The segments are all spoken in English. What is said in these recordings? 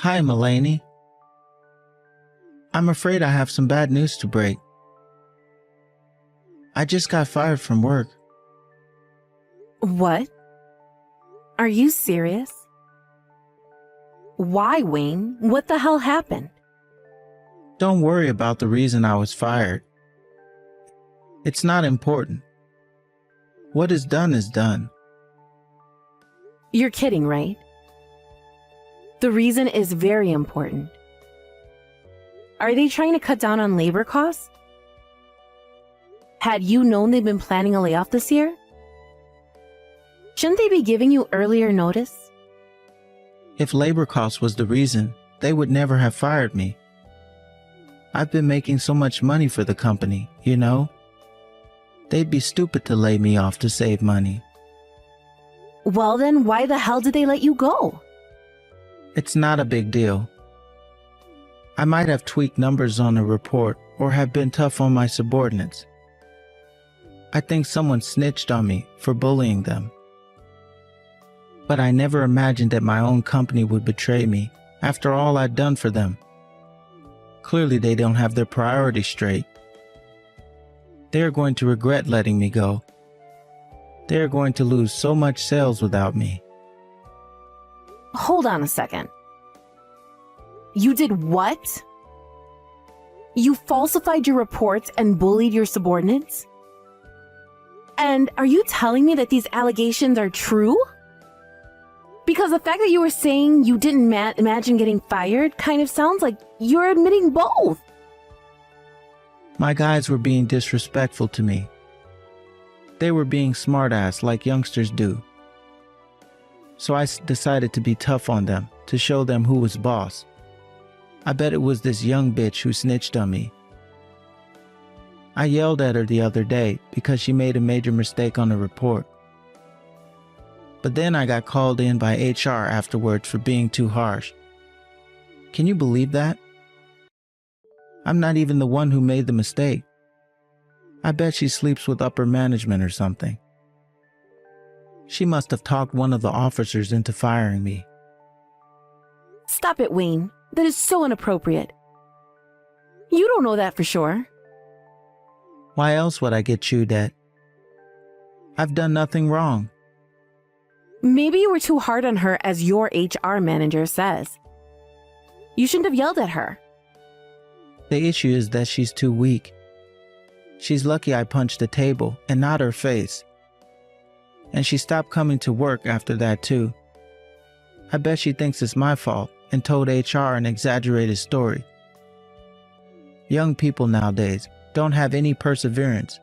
Hi, Mulaney. I'm afraid I have some bad news to break. I just got fired from work. What? Are you serious? Why, Wayne? What the hell happened? Don't worry about the reason I was fired. It's not important. What is done is done. You're kidding, right? The reason is very important. Are they trying to cut down on labor costs? Had you known they've been planning a layoff this year? Shouldn't they be giving you earlier notice? If labor costs was the reason, they would never have fired me. I've been making so much money for the company, you know? They'd be stupid to lay me off to save money. Well then, why the hell did they let you go? It's not a big deal. I might have tweaked numbers on a report or have been tough on my subordinates. I think someone snitched on me for bullying them. But I never imagined that my own company would betray me after all I'd done for them. Clearly they don't have their priorities straight. They are going to regret letting me go. They are going to lose so much sales without me. Hold on a second. You did what? You falsified your reports and bullied your subordinates? And are you telling me that these allegations are true? Because the fact that you were saying you didn't imagine getting fired kind of sounds like you're admitting both. My guys were being disrespectful to me. They were being smartass like youngsters do. So I decided to be tough on them, to show them who was boss. I bet it was this young bitch who snitched on me. I yelled at her the other day because she made a major mistake on the report. But then I got called in by HR afterwards for being too harsh. Can you believe that? I'm not even the one who made the mistake. I bet she sleeps with upper management or something. She must have talked one of the officers into firing me. Stop it, Wayne. That is so inappropriate. You don't know that for sure. Why else would I get chewed at? I've done nothing wrong. Maybe you were too hard on her, as your HR manager says. You shouldn't have yelled at her. The issue is that she's too weak. She's lucky I punched the table and not her face. And she stopped coming to work after that too. I bet she thinks it's my fault and told HR an exaggerated story. Young people nowadays don't have any perseverance.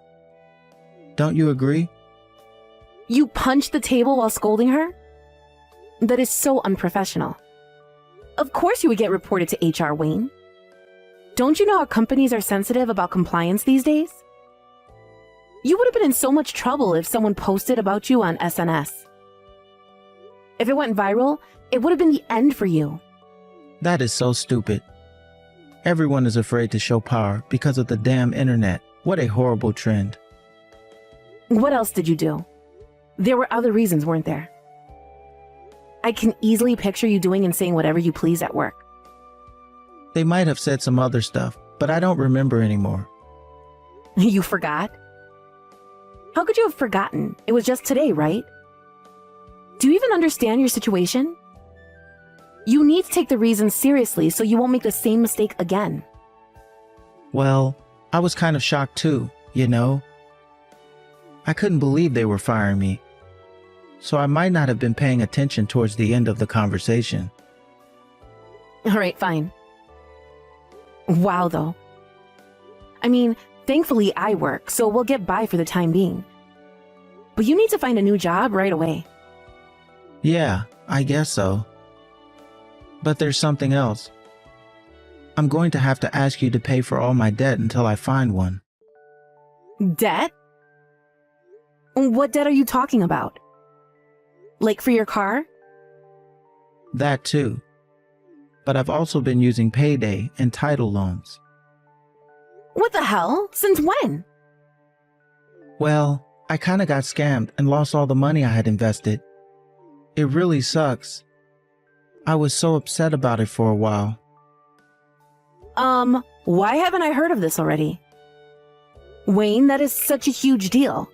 Don't you agree? You punched the table while scolding her? That is so unprofessional. Of course you would get reported to HR, Wayne. Don't you know how companies are sensitive about compliance these days? You would have been in so much trouble if someone posted about you on SNS. If it went viral, it would have been the end for you. That is so stupid. Everyone is afraid to show power because of the damn internet. What a horrible trend. What else did you do? There were other reasons, weren't there? I can easily picture you doing and saying whatever you please at work. They might have said some other stuff, but I don't remember anymore. You forgot? How could you have forgotten? It was just today, right? Do you even understand your situation? You need to take the reasons seriously so you won't make the same mistake again. Well, I was kind of shocked too, you know? I couldn't believe they were firing me. So I might not have been paying attention towards the end of the conversation. All right, fine. Wow, though. I mean, thankfully I work, so we'll get by for the time being. But you need to find a new job right away. Yeah, I guess so. But there's something else. I'm going to have to ask you to pay for all my debt until I find one. Debt? What debt are you talking about? Like for your car? That too. But I've also been using payday and title loans. What the hell? Since when? Well, I kinda got scammed and lost all the money I had invested. It really sucks. I was so upset about it for a while. Why haven't I heard of this already? Wayne, that is such a huge deal.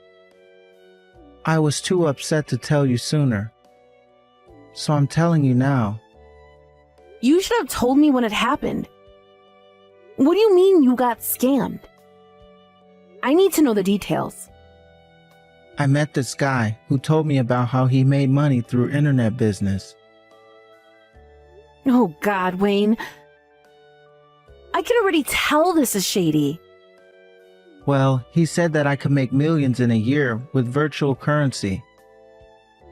I was too upset to tell you sooner. So I'm telling you now. You should have told me when it happened. What do you mean you got scammed? I need to know the details. I met this guy who told me about how he made money through internet business. Oh God, Wayne. I can already tell this is shady. Well, he said that I could make millions in a year with virtual currency.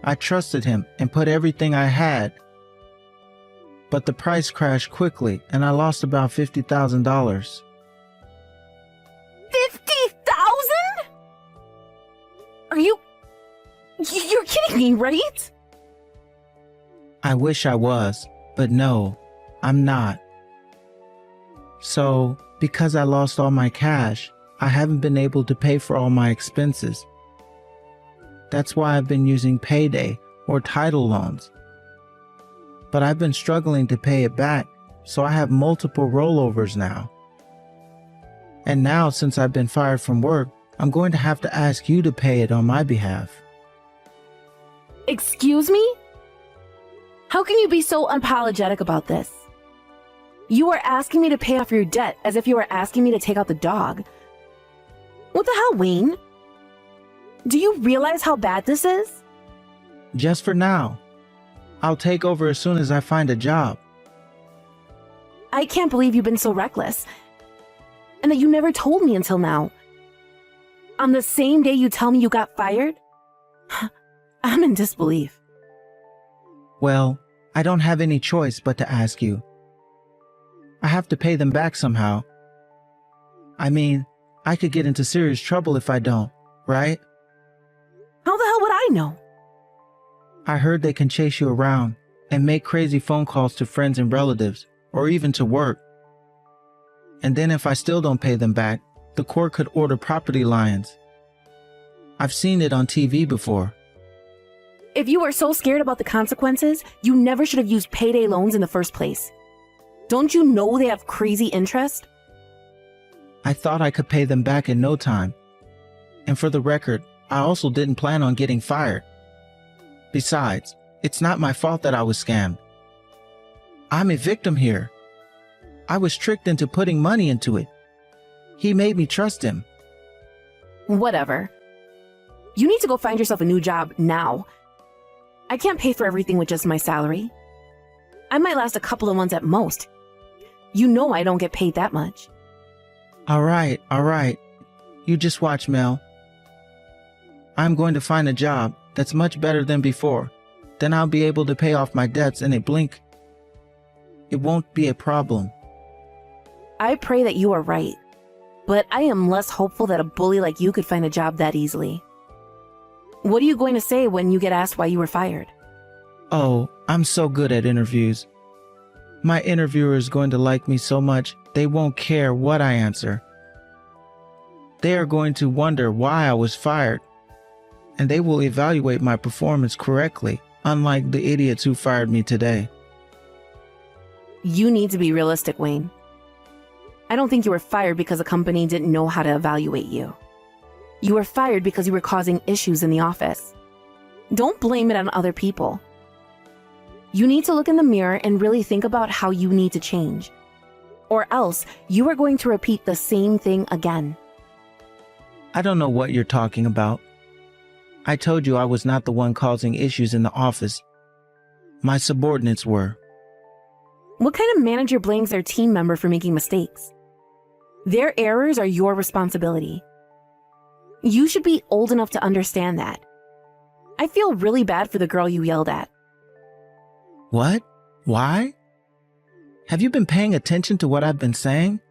I trusted him and put everything I had. But the price crashed quickly and I lost about $50,000. 50,000? You're kidding me, right? I wish I was, but no, I'm not. So, because I lost all my cash, I haven't been able to pay for all my expenses. That's why I've been using payday or title loans. But I've been struggling to pay it back, so I have multiple rollovers now. And now, since I've been fired from work, I'm going to have to ask you to pay it on my behalf. Excuse me? How can you be so unapologetic about this? You are asking me to pay off your debt as if you were asking me to take out the dog. What the hell, Wayne? Do you realize how bad this is? Just for now. I'll take over as soon as I find a job. I can't believe you've been so reckless. And that you never told me until now. On the same day you tell me you got fired? I'm in disbelief. Well, I don't have any choice but to ask you. I have to pay them back somehow. I mean, I could get into serious trouble if I don't, right? How the hell would I know? I heard they can chase you around and make crazy phone calls to friends and relatives, or even to work. And then if I still don't pay them back, the court could order property liens. I've seen it on TV before. If you are so scared about the consequences, you never should have used payday loans in the first place. Don't you know they have crazy interest? I thought I could pay them back in no time. And for the record, I also didn't plan on getting fired. Besides, it's not my fault that I was scammed. I'm a victim here. I was tricked into putting money into it. He made me trust him. Whatever. You need to go find yourself a new job now. I can't pay for everything with just my salary. I might last a couple of months at most. You know I don't get paid that much. All right. You just watch, Mel. I'm going to find a job that's much better than before. Then I'll be able to pay off my debts in a blink. It won't be a problem. I pray that you are right. But I am less hopeful that a bully like you could find a job that easily. What are you going to say when you get asked why you were fired? Oh, I'm so good at interviews. My interviewer is going to like me so much, they won't care what I answer. They are going to wonder why I was fired, and they will evaluate my performance correctly, unlike the idiots who fired me today. You need to be realistic, Wayne. I don't think you were fired because a company didn't know how to evaluate you. You were fired because you were causing issues in the office. Don't blame it on other people. You need to look in the mirror and really think about how you need to change. Or else, you are going to repeat the same thing again. I don't know what you're talking about. I told you I was not the one causing issues in the office. My subordinates were. What kind of manager blames their team member for making mistakes? Their errors are your responsibility. You should be old enough to understand that. I feel really bad for the girl you yelled at. What? Why? Have you been paying attention to what I've been saying?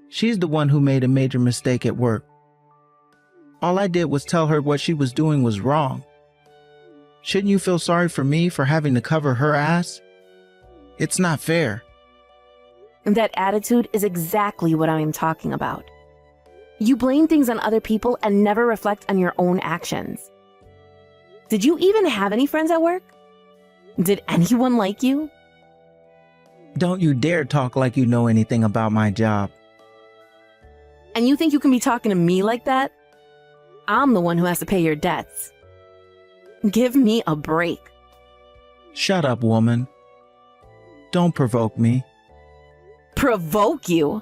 She's the one who made a major mistake at work. All I did was tell her what she was doing was wrong. Shouldn't you feel sorry for me for having to cover her ass? It's not fair. That attitude is exactly what I am talking about. You blame things on other people and never reflect on your own actions. Did you even have any friends at work? Did anyone like you? Don't you dare talk like you know anything about my job. And you think you can be talking to me like that? I'm the one who has to pay your debts. Give me a break. Shut up, woman. Don't provoke me. Provoke you?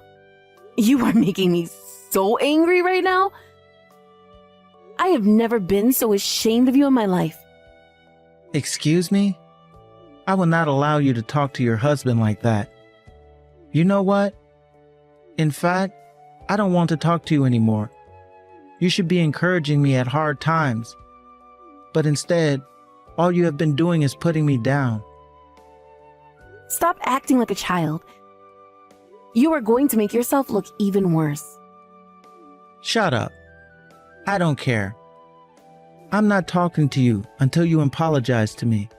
You are making me so angry right now. I have never been so ashamed of you in my life. Excuse me? I will not allow you to talk to your husband like that. You know what? In fact, I don't want to talk to you anymore. You should be encouraging me at hard times. But instead, all you have been doing is putting me down. Stop acting like a child. You are going to make yourself look even worse. Shut up. I don't care. I'm not talking to you until you apologize to me.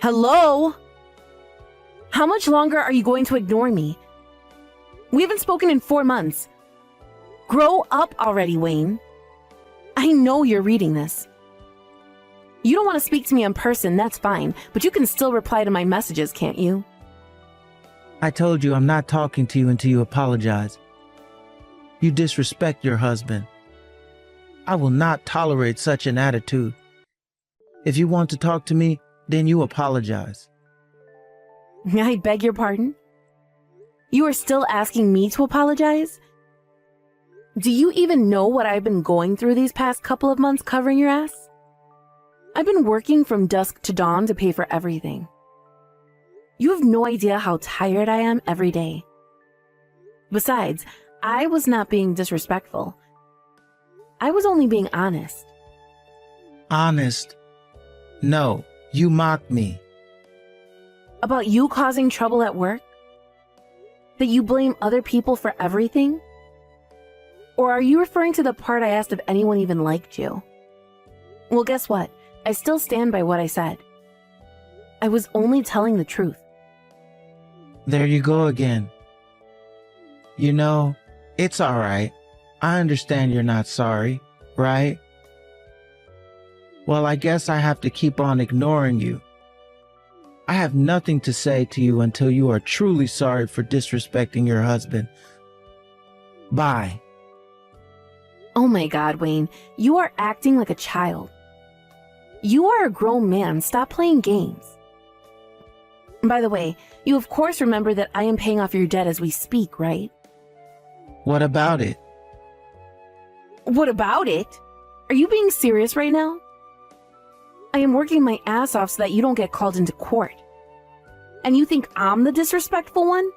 Hello? How much longer are you going to ignore me? We haven't spoken in 4 months. Grow up already, Wayne. I know you're reading this. You don't want to speak to me in person, that's fine, but you can still reply to my messages, can't you? I told you I'm not talking to you until you apologize. You disrespect your husband. I will not tolerate such an attitude. If you want to talk to me, then you apologize. I beg your pardon? You are still asking me to apologize? Do you even know what I've been going through these past couple of months covering your ass? I've been working from dusk to dawn to pay for everything. You have no idea how tired I am every day. Besides, I was not being disrespectful. I was only being honest. Honest? No, you mocked me. About you causing trouble at work? That you blame other people for everything? Or are you referring to the part I asked if anyone even liked you? Well, guess what? I still stand by what I said. I was only telling the truth. There you go again. You know, it's all right. I understand you're not sorry, right? Well, I guess I have to keep on ignoring you. I have nothing to say to you until you are truly sorry for disrespecting your husband. Bye. Oh my God, Wayne, you are acting like a child. You are a grown man. Stop playing games. By the way, you of course remember that I am paying off your debt as we speak, right? What about it? What about it? Are you being serious right now? I am working my ass off so that you don't get called into court. And you think I'm the disrespectful one?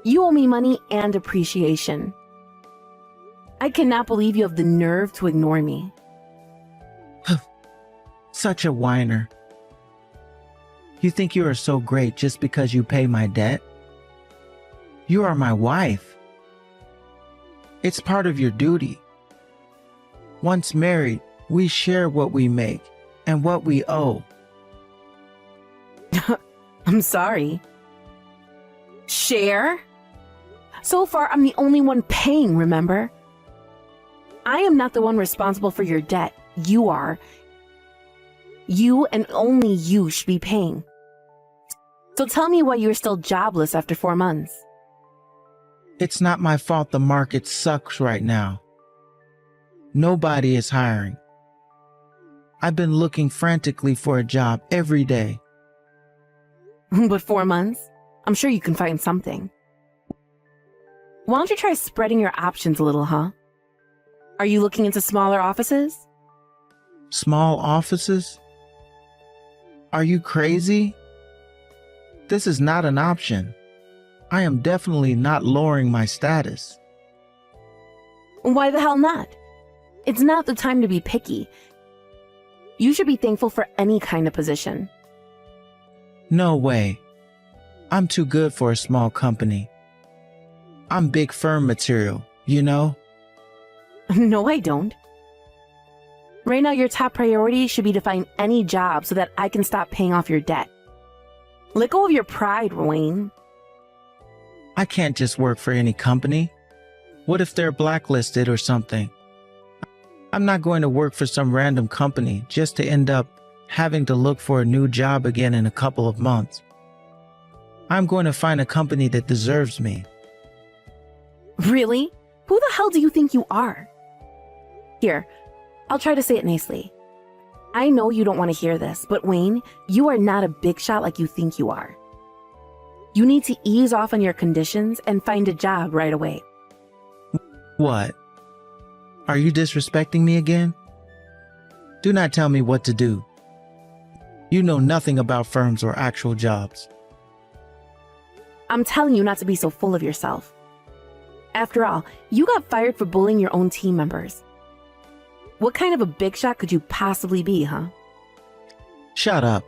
You owe me money and appreciation. I cannot believe you have the nerve to ignore me. Such a whiner. You think you are so great just because you pay my debt? You are my wife. It's part of your duty. Once married, we share what we make and what we owe. I'm sorry. Share? So far, I'm the only one paying, remember? I am not the one responsible for your debt. You are. You and only you should be paying. So tell me why you're still jobless after 4 months. It's not my fault the market sucks right now. Nobody is hiring. I've been looking frantically for a job every day. But 4 months? I'm sure you can find something. Why don't you try spreading your options a little, huh? Are you looking into smaller offices? Small offices? Are you crazy? This is not an option. I am definitely not lowering my status. Why the hell not? It's not the time to be picky. You should be thankful for any kind of position. No way. I'm too good for a small company. I'm big firm material, you know? No, I don't. Right now, your top priority should be to find any job so that I can stop paying off your debt. Let go of your pride, Wayne. I can't just work for any company. What if they're blacklisted or something? I'm not going to work for some random company just to end up having to look for a new job again in a couple of months. I'm going to find a company that deserves me. Really? Who the hell do you think you are? Here, I'll try to say it nicely. I know you don't want to hear this, but Wayne, you are not a big shot like you think you are. You need to ease off on your conditions and find a job right away. What? Are you disrespecting me again? Do not tell me what to do. You know nothing about firms or actual jobs. I'm telling you not to be so full of yourself. After all, you got fired for bullying your own team members. What kind of a big shot could you possibly be, huh? Shut up.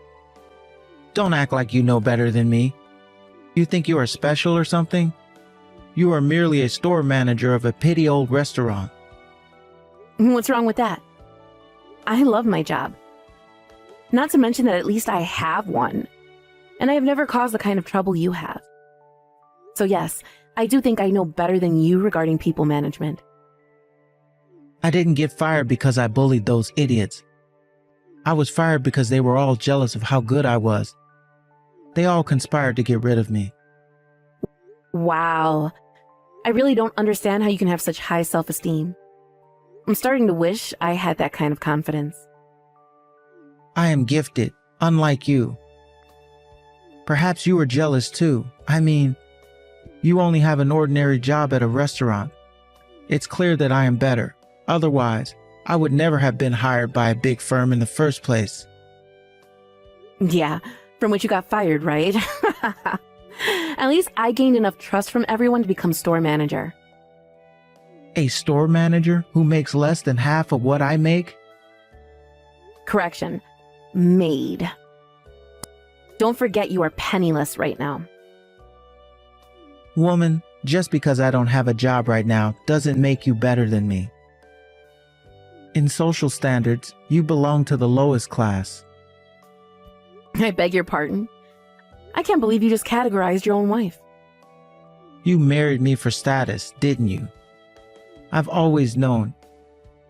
Don't act like you know better than me. You think you are special or something? You are merely a store manager of a petty old restaurant. What's wrong with that? I love my job. Not to mention that at least I have one. And I have never caused the kind of trouble you have. So yes, I do think I know better than you regarding people management. I didn't get fired because I bullied those idiots. I was fired because they were all jealous of how good I was. They all conspired to get rid of me. Wow. I really don't understand how you can have such high self-esteem. I'm starting to wish I had that kind of confidence. I am gifted, unlike you. Perhaps you are jealous too. I mean, you only have an ordinary job at a restaurant. It's clear that I am better. Otherwise, I would never have been hired by a big firm in the first place. Yeah, from which you got fired, right? At least I gained enough trust from everyone to become store manager. A store manager who makes less than half of what I make? Correction, maid. Don't forget you are penniless right now. Woman, just because I don't have a job right now doesn't make you better than me. In social standards, you belong to the lowest class. I beg your pardon. I can't believe you just categorized your own wife. You married me for status, didn't you? I've always known.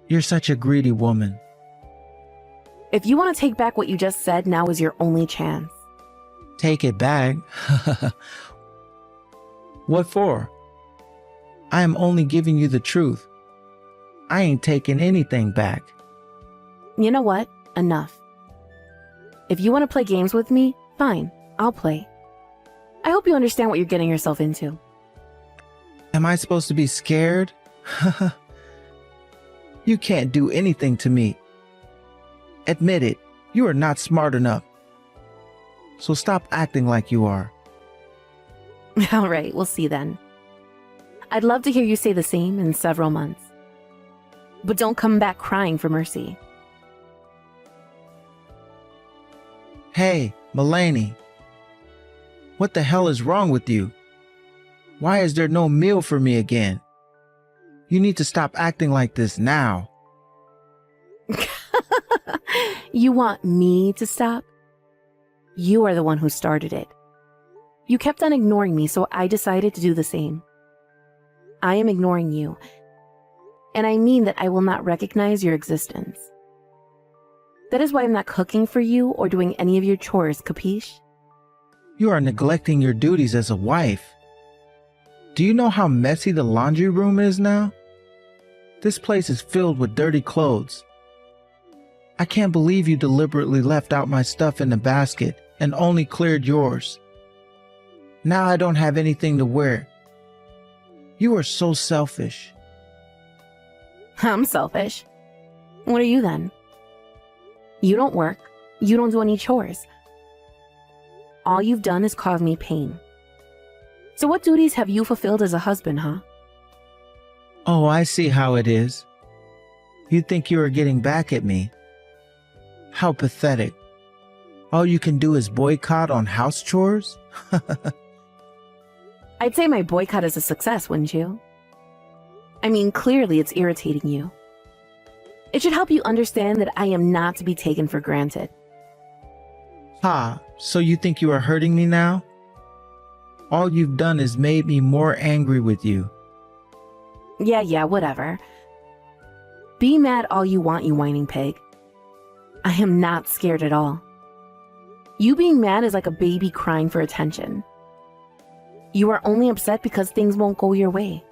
You're such a greedy woman. If you want to take back what you just said, now is your only chance. Take it back? What for? I am only giving you the truth. I ain't taking anything back. You know what? Enough. If you want to play games with me, fine, I'll play. I hope you understand what you're getting yourself into. Am I supposed to be scared? You can't do anything to me. Admit it, you are not smart enough. So stop acting like you are. All right, we'll see then. I'd love to hear you say the same in several months. But don't come back crying for mercy. Hey, Mulaney. What the hell is wrong with you? Why is there no meal for me again? You need to stop acting like this now. You want me to stop? You are the one who started it. You kept on ignoring me, so I decided to do the same. I am ignoring you. And I mean that I will not recognize your existence. That is why I'm not cooking for you or doing any of your chores, capiche? You are neglecting your duties as a wife. Do you know how messy the laundry room is now? This place is filled with dirty clothes. I can't believe you deliberately left out my stuff in the basket and only cleared yours. Now I don't have anything to wear. You are so selfish. I'm selfish. What are you then? You don't work. You don't do any chores. All you've done is cause me pain. So what duties have you fulfilled as a husband, huh? Oh, I see how it is. You think you are getting back at me. How pathetic. All you can do is boycott on house chores? I'd say my boycott is a success, wouldn't you? I mean, clearly it's irritating you. It should help you understand that I am not to be taken for granted. Ha, so you think you are hurting me now? All you've done is made me more angry with you. Yeah, whatever. Be mad all you want, you whining pig. I am not scared at all. You being mad is like a baby crying for attention. You are only upset because things won't go your way.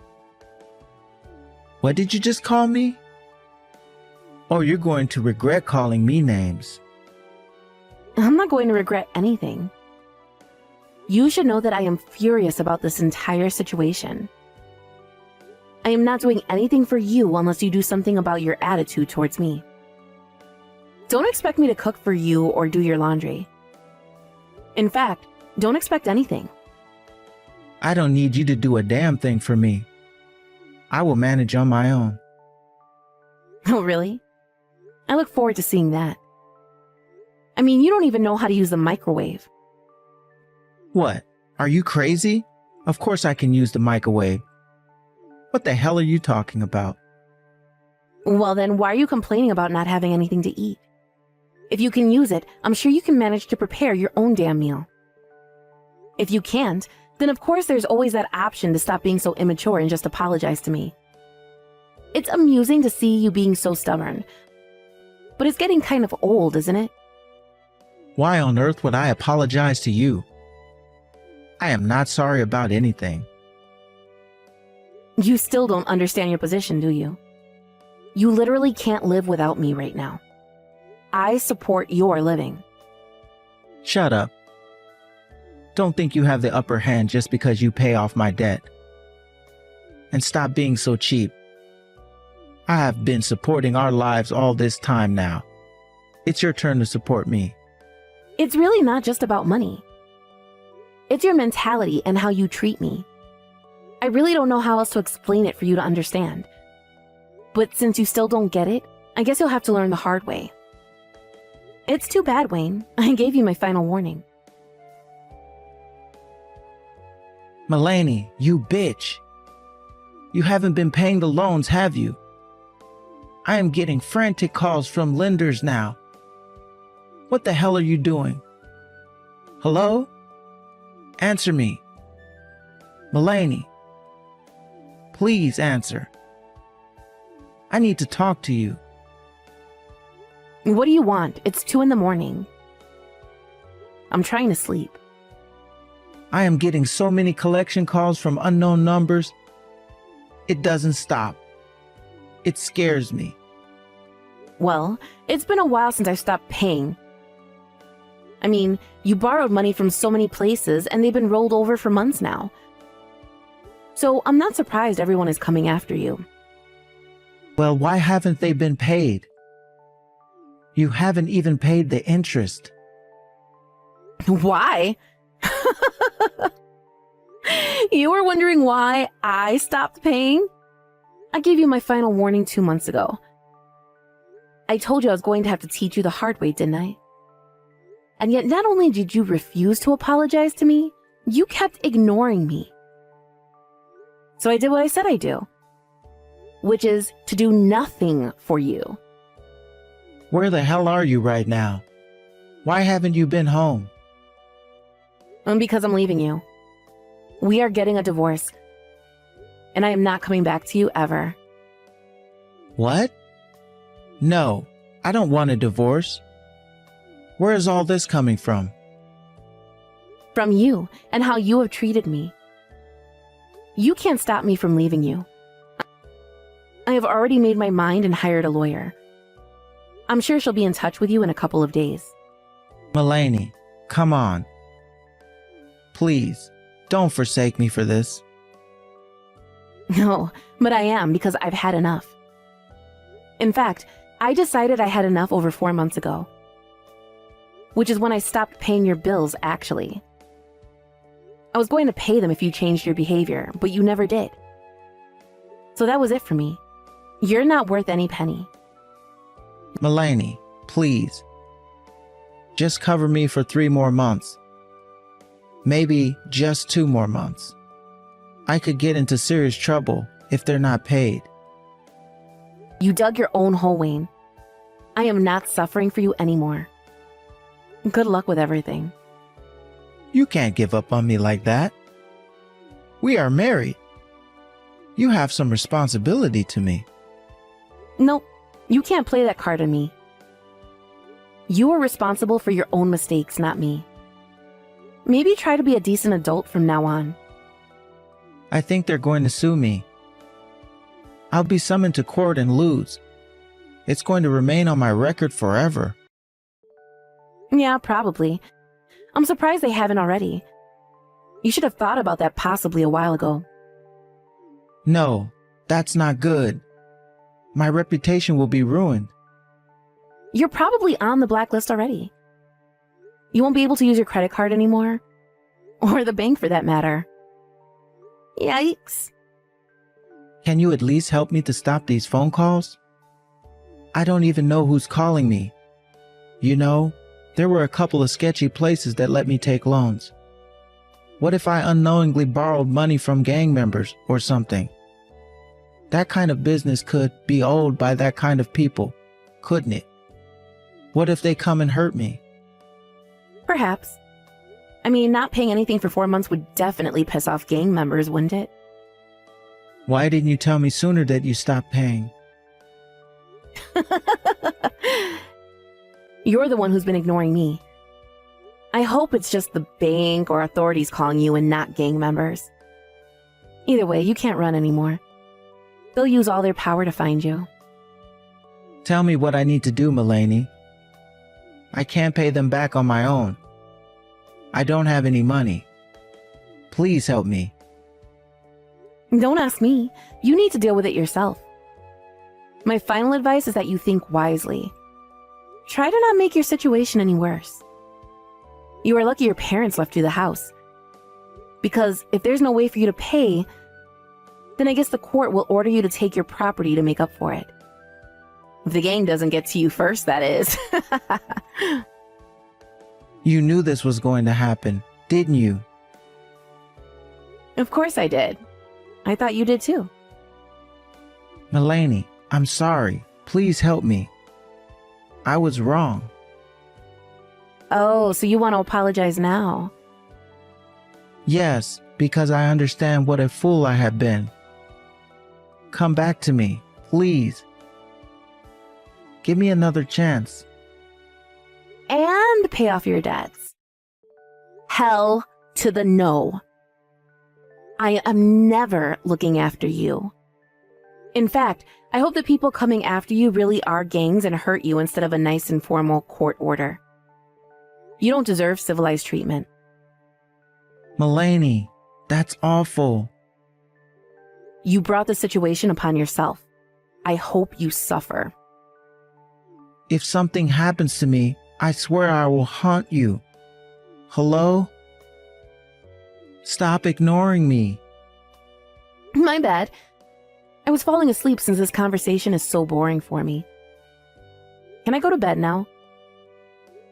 What did you just call me? Oh, you're going to regret calling me names. I'm not going to regret anything. You should know that I am furious about this entire situation. I am not doing anything for you unless you do something about your attitude towards me. Don't expect me to cook for you or do your laundry. In fact, don't expect anything. I don't need you to do a damn thing for me. I will manage on my own. Oh, really? I look forward to seeing that. I mean, you don't even know how to use the microwave. What? Are you crazy? Of course I can use the microwave. What the hell are you talking about? Well, then why are you complaining about not having anything to eat? If you can use it, I'm sure you can manage to prepare your own damn meal. If you can't, then of course there's always that option to stop being so immature and just apologize to me. It's amusing to see you being so stubborn, but it's getting kind of old, isn't it? Why on earth would I apologize to you? I am not sorry about anything. You still don't understand your position, do you? You literally can't live without me right now. I support your living. Shut up. Don't think you have the upper hand just because you pay off my debt. And stop being so cheap. I have been supporting our lives all this time now. It's your turn to support me. It's really not just about money. It's your mentality and how you treat me. I really don't know how else to explain it for you to understand. But since you still don't get it, I guess you'll have to learn the hard way. It's too bad, Wayne. I gave you my final warning. Mulaney, you bitch. You haven't been paying the loans, have you? I am getting frantic calls from lenders now. What the hell are you doing? Hello? Answer me. Mulaney. Please answer. I need to talk to you. What do you want? It's 2 a.m. I'm trying to sleep. I am getting so many collection calls from unknown numbers. It doesn't stop. It scares me. Well, it's been a while since I stopped paying. I mean, you borrowed money from so many places and they've been rolled over for months now. So I'm not surprised everyone is coming after you. Well, why haven't they been paid? You haven't even paid the interest. Why? You were wondering why I stopped paying? I gave you my final warning 2 months ago. I told you I was going to have to teach you the hard way, didn't I? And yet not only did you refuse to apologize to me, you kept ignoring me. So I did what I said I'd do, which is to do nothing for you. Where the hell are you right now? Why haven't you been home? Because I'm leaving you. We are getting a divorce. And I am not coming back to you ever. What? No, I don't want a divorce. Where is all this coming from? From you and how you have treated me. You can't stop me from leaving you. I have already made my mind and hired a lawyer. I'm sure she'll be in touch with you in a couple of days. Mulaney, come on. Please, don't forsake me for this. No, but I am because I've had enough. In fact, I decided I had enough over 4 months ago. Which is when I stopped paying your bills, actually. I was going to pay them if you changed your behavior, but you never did. So that was it for me. You're not worth any penny. Mulaney, please. Just cover me for 3 more months. Maybe just 2 more months. I could get into serious trouble if they're not paid. You dug your own hole, Wayne. I am not suffering for you anymore. Good luck with everything. You can't give up on me like that. We are married. You have some responsibility to me. Nope, you can't play that card on me. You are responsible for your own mistakes, not me. Maybe try to be a decent adult from now on. I think they're going to sue me. I'll be summoned to court and lose. It's going to remain on my record forever. Yeah, probably. I'm surprised they haven't already. You should have thought about that possibly a while ago. No, that's not good. My reputation will be ruined. You're probably on the blacklist already. You won't be able to use your credit card anymore. Or the bank for that matter. Yikes. Can you at least help me to stop these phone calls? I don't even know who's calling me. You know, there were a couple of sketchy places that let me take loans. What if I unknowingly borrowed money from gang members or something? That kind of business could be owned by that kind of people, couldn't it? What if they come and hurt me? Perhaps. I mean, not paying anything for 4 months would definitely piss off gang members, wouldn't it? Why didn't you tell me sooner that you stopped paying? You're the one who's been ignoring me. I hope it's just the bank or authorities calling you and not gang members. Either way, you can't run anymore. They'll use all their power to find you. Tell me what I need to do, Mulaney. I can't pay them back on my own. I don't have any money. Please help me. Don't ask me. You need to deal with it yourself. My final advice is that you think wisely. Try to not make your situation any worse. You are lucky your parents left you the house. Because if there's no way for you to pay, then I guess the court will order you to take your property to make up for it. If the gang doesn't get to you first, that is. You knew this was going to happen, didn't you? Of course I did. I thought you did too. Mulaney, I'm sorry. Please help me. I was wrong. Oh, so you want to apologize now? Yes, because I understand what a fool I have been. Come back to me, please. Give me another chance. And pay off your debts. Hell to the no. I am never looking after you. In fact, I hope the people coming after you really are gangs and hurt you instead of a nice and formal court order. You don't deserve civilized treatment. Mulaney, that's awful. You brought the situation upon yourself. I hope you suffer. If something happens to me, I swear I will haunt you. Hello? Stop ignoring me. My bad. I was falling asleep since this conversation is so boring for me. Can I go to bed now?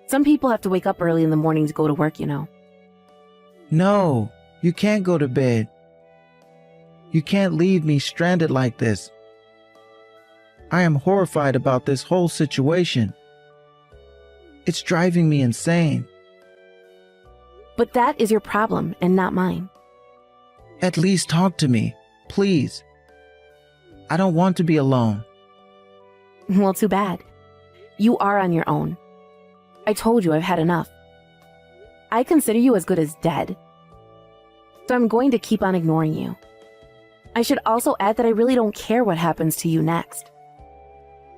Some people have to wake up early in the morning to go to work, you know. No, you can't go to bed. You can't leave me stranded like this. I am horrified about this whole situation. It's driving me insane. But that is your problem and not mine. At least talk to me, please. I don't want to be alone. Well, too bad. You are on your own. I told you I've had enough. I consider you as good as dead. So I'm going to keep on ignoring you. I should also add that I really don't care what happens to you next.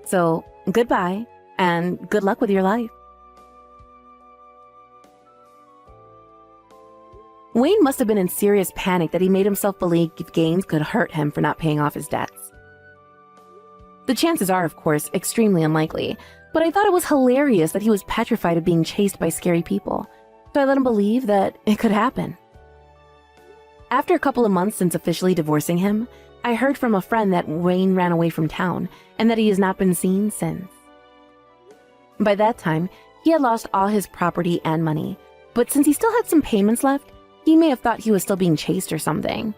So, goodbye, and good luck with your life. Wayne must have been in serious panic that he made himself believe gangs could hurt him for not paying off his debts. The chances are, of course, extremely unlikely, but I thought it was hilarious that he was petrified of being chased by scary people, so I let him believe that it could happen. After a couple of months since officially divorcing him, I heard from a friend that Wayne ran away from town and that he has not been seen since. By that time, he had lost all his property and money, but since he still had some payments left, he may have thought he was still being chased or something.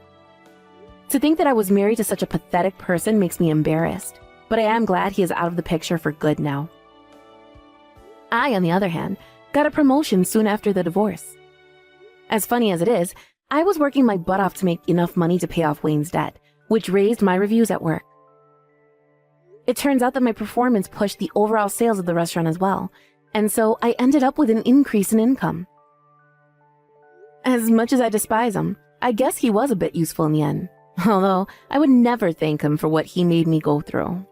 To think that I was married to such a pathetic person makes me embarrassed, but I am glad he is out of the picture for good now. I, on the other hand, got a promotion soon after the divorce. As funny as it is, I was working my butt off to make enough money to pay off Wayne's debt, which raised my reviews at work. It turns out that my performance pushed the overall sales of the restaurant as well, And so I ended up with an increase in income. As much as I despise him, I guess he was a bit useful in the end. Although I would never thank him for what he made me go through.